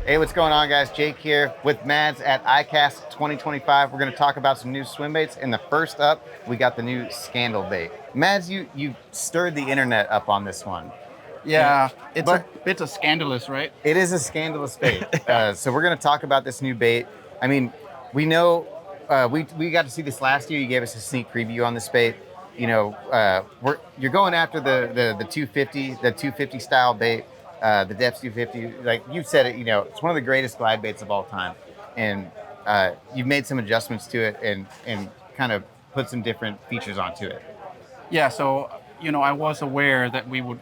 Hey, what's going on, guys? Jake here with Mads at ICAST 2025. We're going to talk about some new swim baits. And the first up, we got the new Scandal bait. Mads, you stirred the internet up on this one. Yeah, it's But a bit of scandalous, right? it is a scandalous bait. So we're going to talk about this new bait. I mean, we know we got to see this last year. You gave us a sneak preview on this bait. You know, you're going after the 250 style bait. The Depths 250, like you said it, you know, it's one of the greatest glide baits of all time. And you've made some adjustments to it and kind of put some different features onto it. Yeah, so I was aware that we would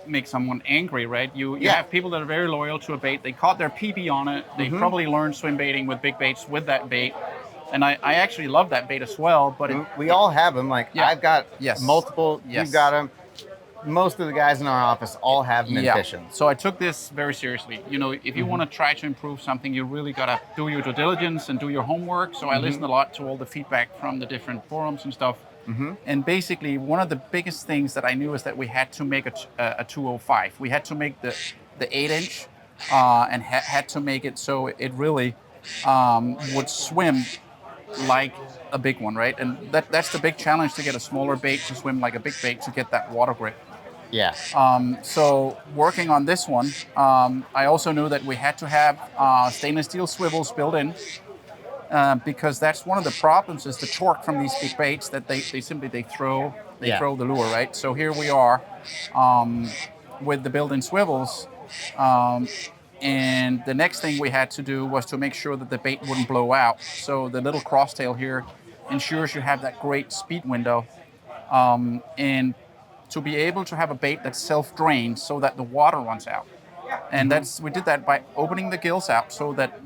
make someone angry, right? You Yeah. have people that are very loyal to a bait. They caught their PB on it. They probably learned swim baiting with big baits with that bait. And I actually love that bait as well. But We all have them. Like Yeah. I've got Yes. multiple. Yes. You've got them. Most of the guys in our office all have them in yeah. fishing. So I took this very seriously. You know, if you want to try to improve something, you really got to do your due diligence and do your homework. So I listened a lot to all the feedback from the different forums and stuff. And basically, one of the biggest things that I knew is that we had to make a 205. We had to make the 8-inch and had to make it so it really would swim like a big one, right? And that's the big challenge, to get a smaller bait to swim like a big bait to get that water grip. Yeah. So working on this one, I also knew that we had to have stainless steel swivels built in. Because that's one of the problems, is the torque from these big baits, that they simply throw the lure, right? So here we are with the built-in swivels, and the next thing we had to do was to make sure that the bait wouldn't blow out. So the little crosstail here ensures you have that great speed window, and to be able to have a bait that self-drains so that the water runs out. And we did that by opening the gills out, so that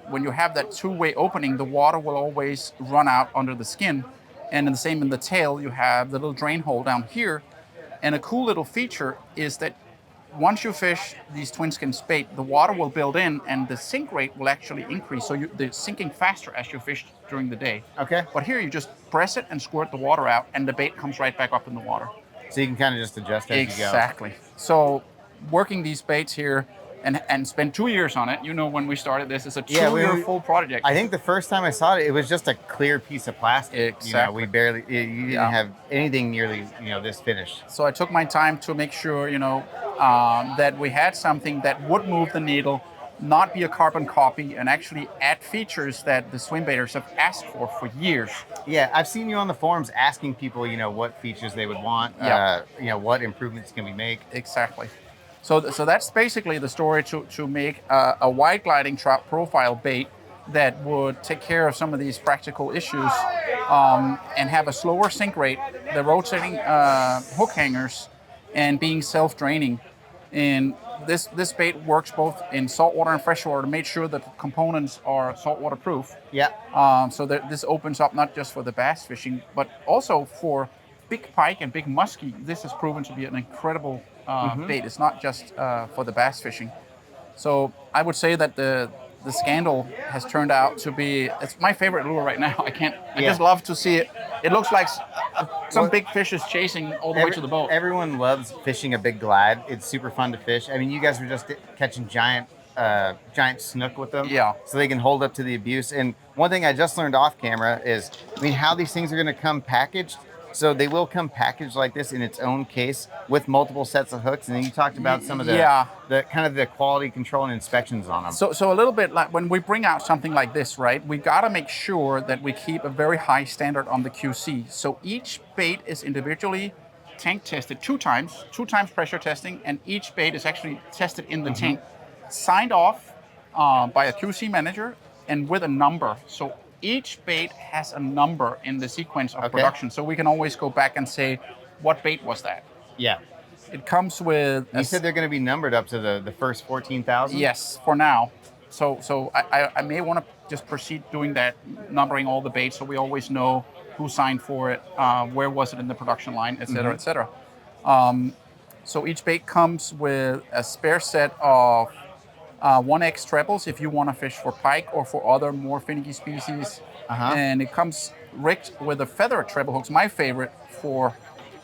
when you have that two-way opening, the water will always run out under the skin. And the same in the tail, you have the little drain hole down here. And a cool little feature is that once you fish these twin skin bait, the water will build in and the sink rate will actually increase. So they're sinking faster as you fish during the day. Okay. But here you just press it and squirt the water out, and the bait comes right back up in the water. So you can kind of just adjust as you go. Exactly. So working these baits here and spend 2 years on it. You know, when we started this, it's a two-year full project. I think the first time I saw it, it was just a clear piece of plastic. Exactly. You know, you didn't have anything nearly, this finished. So I took my time to make sure, that we had something that would move the needle, not be a carbon copy, and actually add features that the swim baiters have asked for years. Yeah, I've seen you on the forums asking people, what features they would want, what improvements can we make. Exactly. So that's basically the story, to make a wide gliding trout profile bait that would take care of some of these practical issues, and have a slower sink rate, the rotating hook hangers, and being self-draining. And this bait works both in saltwater and freshwater, to make sure that the components are saltwater proof. Yeah. So that this opens up not just for the bass fishing, but also for big pike and big muskie. This has proven to be an incredible bait. It's not just for the bass fishing. So I would say that the Scandal has turned out to be, it's my favorite lure right now. I just love to see it. It looks like some big fish is chasing all the way to the boat. Everyone loves fishing a big glide. It's super fun to fish. I mean, you guys were just catching giant snook with them. Yeah. So they can hold up to the abuse. And one thing I just learned off camera is, how these things are going to come packaged. So they will come packaged like this in its own case with multiple sets of hooks. And then you talked about some of the kind of the quality control and inspections on them. So a little bit like when we bring out something like this, right? We got to make sure that we keep a very high standard on the QC. So each bait is individually tank tested two times pressure testing, and each bait is actually tested in the tank, signed off by a QC manager, and with a number. So each bait has a number in the sequence of production, so we can always go back and say, what bait was that? Yeah. It comes with... You said they're going to be numbered up to the first 14,000? Yes, for now. So I may want to just proceed doing that, numbering all the baits, so we always know who signed for it, where was it in the production line, et cetera, et cetera. So each bait comes with a spare set of 1X trebles if you want to fish for pike or for other more finicky species. And it comes rigged with a feather treble hooks. My favorite for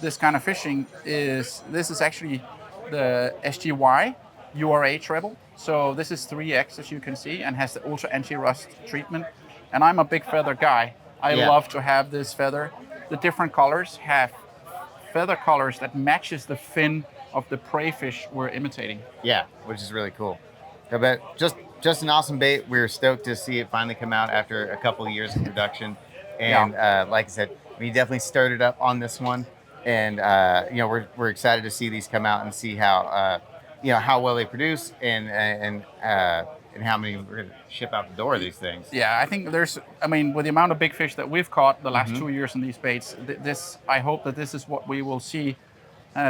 this kind of fishing is, this is actually the SGY URA treble. So this is 3X, as you can see, and has the ultra anti-rust treatment. And I'm a big feather guy. I Yeah. love to have this feather. The different colors have feather colors that matches the fin of the prey fish we're imitating. Yeah, which is really cool. I bet just an awesome bait. We're stoked to see it finally come out after a couple of years of production. And like I said, we definitely started up on this one, and you know, we're excited to see these come out and see how you know, how well they produce and how many we're gonna ship out the door of these things. Yeah, I think I mean, with the amount of big fish that we've caught the last Mm-hmm. 2 years in these baits, I hope that this is what we will see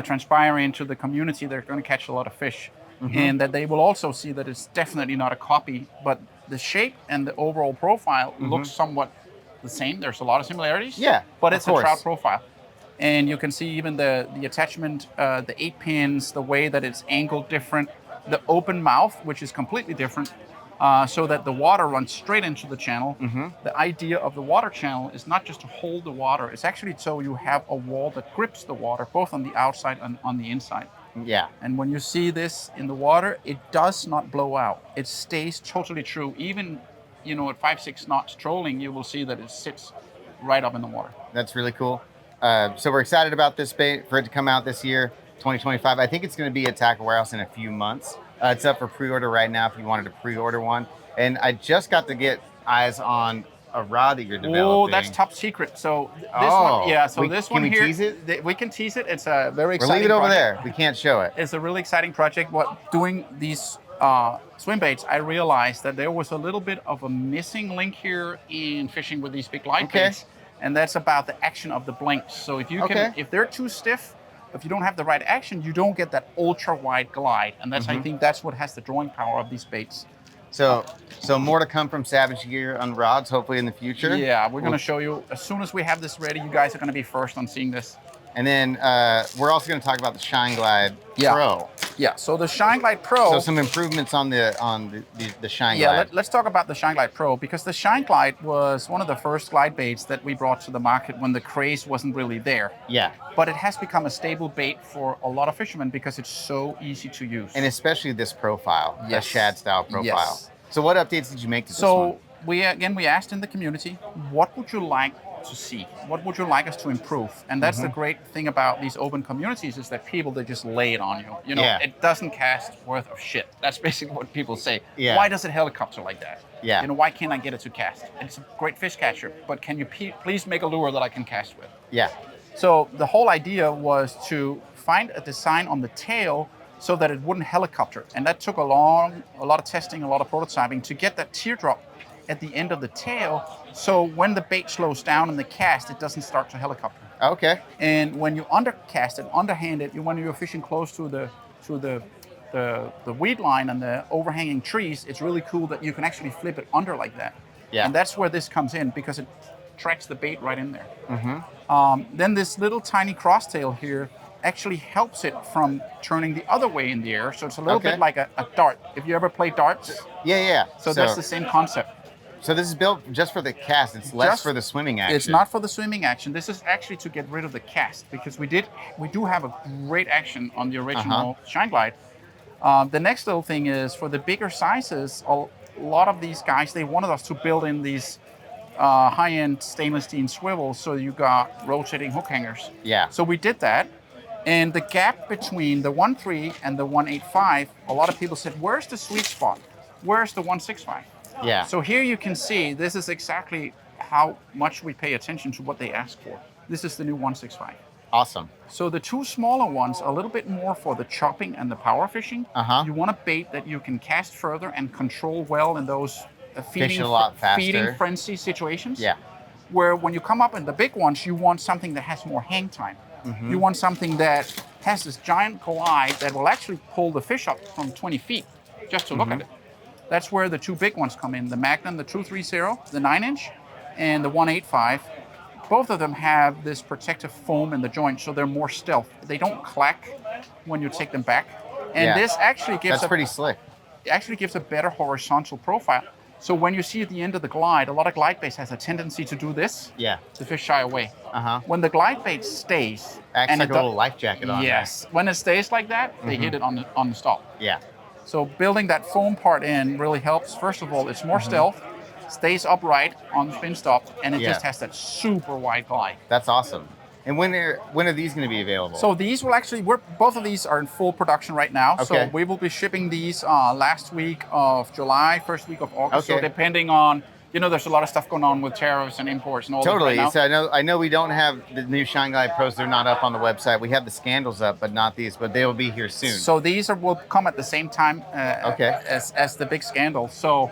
transpire into the community. They're going to catch a lot of fish. Mm-hmm. And that they will also see that it's definitely not a copy, but the shape and the overall profile looks somewhat the same. There's a lot of similarities. Yeah, but of it's course. a trout profile. And you can see even the attachment, the 8 pins, the way that it's angled different, the open mouth, which is completely different, so that the water runs straight into the channel. The idea of the water channel is not just to hold the water, it's actually so you have a wall that grips the water, both on the outside and on the inside. Yeah. And when you see this in the water, it does not blow out. It stays totally true. Even, you know, at 5-6 knots trolling, you will see that it sits right up in the water. That's really cool. So we're excited about this bait for it to come out this year, 2025. I think it's going to be at Tackle Warehouse in a few months. It's up for pre-order right now if you wanted to pre-order one. And I just got to get eyes on a rod that you're developing. Oh, that's top secret. So this one, yeah. So this one here, tease it? We can tease it. It's a very Or exciting. leave it over project. there. We can't show it. It's a really exciting project. Doing these swim baits, I realized that there was a little bit of a missing link here in fishing with these big light baits, and that's about the action of the blinks. So if you can, if they're too stiff, if you don't have the right action, you don't get that ultra wide glide, and that's I think that's what has the drawing power of these baits. So more to come from Savage Gear on rods, hopefully in the future. Yeah, we're going to show you as soon as we have this ready. You guys are going to be first on seeing this. And then we're also going to talk about the Shine Glide Pro. Yeah. So the Shine Glide Pro. So some improvements on the Shine Glide. Yeah. Let's talk about the Shine Glide Pro, because the Shine Glide was one of the first glide baits that we brought to the market when the craze wasn't really there. Yeah. But it has become a stable bait for a lot of fishermen because it's so easy to use. And especially this profile, the shad style profile. Yes. So what updates did you make to this one? So we asked in the community, what would you like to see? What would you like us to improve? And that's the great thing about these open communities, is that people, they just lay it on you. You know, it doesn't cast worth of shit. That's basically what people say. Yeah. Why does it helicopter like that? Yeah. You know, why can't I get it to cast? It's a great fish catcher, but can you please make a lure that I can cast with? Yeah. So the whole idea was to find a design on the tail so that it wouldn't helicopter. And that took a lot of testing, a lot of prototyping to get that teardrop at the end of the tail, so when the bait slows down in the cast, it doesn't start to helicopter. Okay. And when you undercast it, underhand it, when you're fishing close to the weed line and the overhanging trees, it's really cool that you can actually flip it under like that. Yeah. And that's where this comes in, because it tracks the bait right in there. Then this little tiny cross tail here actually helps it from turning the other way in the air. So it's a little bit like a dart. If you ever play darts? Yeah. So that's the same concept. So this is built just for the cast. It's less for the swimming action. It's not for the swimming action. This is actually to get rid of the cast, because we do have a great action on the original Shine Glide. The next little thing is, for the bigger sizes, a lot of these guys, they wanted us to build in these high-end stainless steel swivels, so you got rotating hook hangers. Yeah. So we did that. And the gap between the 1.3 and the 1.85, a lot of people said, where's the sweet spot? Where's the 1.65? Yeah. So here you can see, this is exactly how much we pay attention to what they ask for. This is the new 1.65. Awesome. So the two smaller ones are a little bit more for the chopping and the power fishing. You want a bait that you can cast further and control well in those feeding frenzy situations. Yeah. Where when you come up in the big ones, you want something that has more hang time. You want something that has this giant glide that will actually pull the fish up from 20 feet just to look at it. That's where the two big ones come in, the Magnum, the 230, the 9-inch, and the 185. Both of them have this protective foam in the joint, so they're more stealth. They don't clack when you take them back. And this actually gives pretty slick. It actually gives a better horizontal profile. So when you see at the end of the glide, a lot of glide baits has a tendency to do this. Yeah. The fish shy away. When the glide bait stays, acts like a little life jacket on. Yes. When it stays like that, they hit it on the stop. Yeah. So building that foam part in really helps. First of all, it's more stealth, stays upright on the fin stop, and it Yeah. just has that super wide glide. That's awesome. And when are these going to be available? So these will actually, both of these are in full production right now. Okay. So we will be shipping these last week of July, first week of August. Okay. So depending on, there's a lot of stuff going on with tariffs and imports and all Totally. that right now. So I know we don't have the new Shine Glide Pros. They're not up on the website. We have the Scandals up, but not these. But they will be here soon. So these will come at the same time Okay. as the big Scandal. So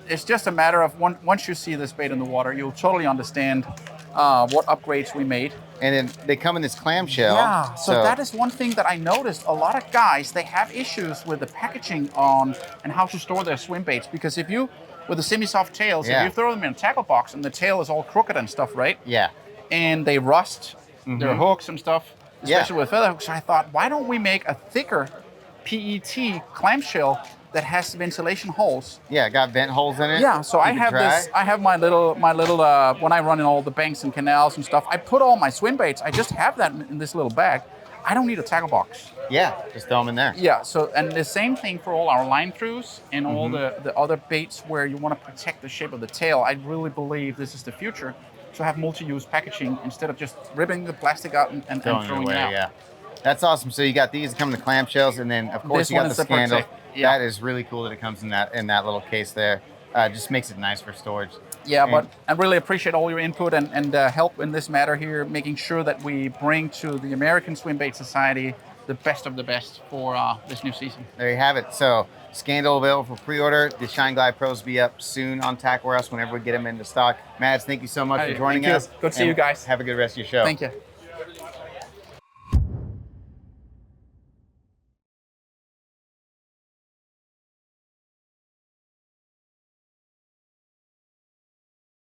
it's just a matter of once you see this bait in the water, you'll totally understand what upgrades we made. And then they come in this clamshell. Yeah, so that is one thing that I noticed. A lot of guys, they have issues with the packaging on and how to store their swim baits. Because if you, with the semi-soft tails, Yeah. if you throw them in a tackle box and the tail is all crooked and stuff, right? Yeah. And they rust their hooks and stuff, especially with feather hooks. So I thought, why don't we make a thicker PET clamshell that has ventilation holes? Yeah, got vent holes in it. Yeah, so I Keep it have dry. this. I have my little. When I run in all the banks and canals and stuff, I put all my swim baits. I just have that in this little bag. I don't need a tackle box. Yeah, just throw them in there. Yeah. So and the same thing for all our line throughs and all the other baits where you want to protect the shape of the tail. I really believe this is the future. To have multi-use packaging instead of just ripping the plastic out and throwing away, it out. Yeah. That's awesome. So you got these that come in the clamshells, and then of course This you got one the is the Scandal. Protect, yeah. That is really cool that it comes in that little case there. Just makes it nice for storage. Yeah, And- but I really appreciate all your input and help in this matter here, making sure that we bring to the American Swim Bait Society the best of the best for this new season. There you have it. So Scandal available for pre-order. The Shine Glide Pros be up soon on Tackle Warehouse whenever we get them into stock. Mads, thank you so much Hey, for joining thank you. us. Good to see And you guys. Have a good rest of your show. Thank you.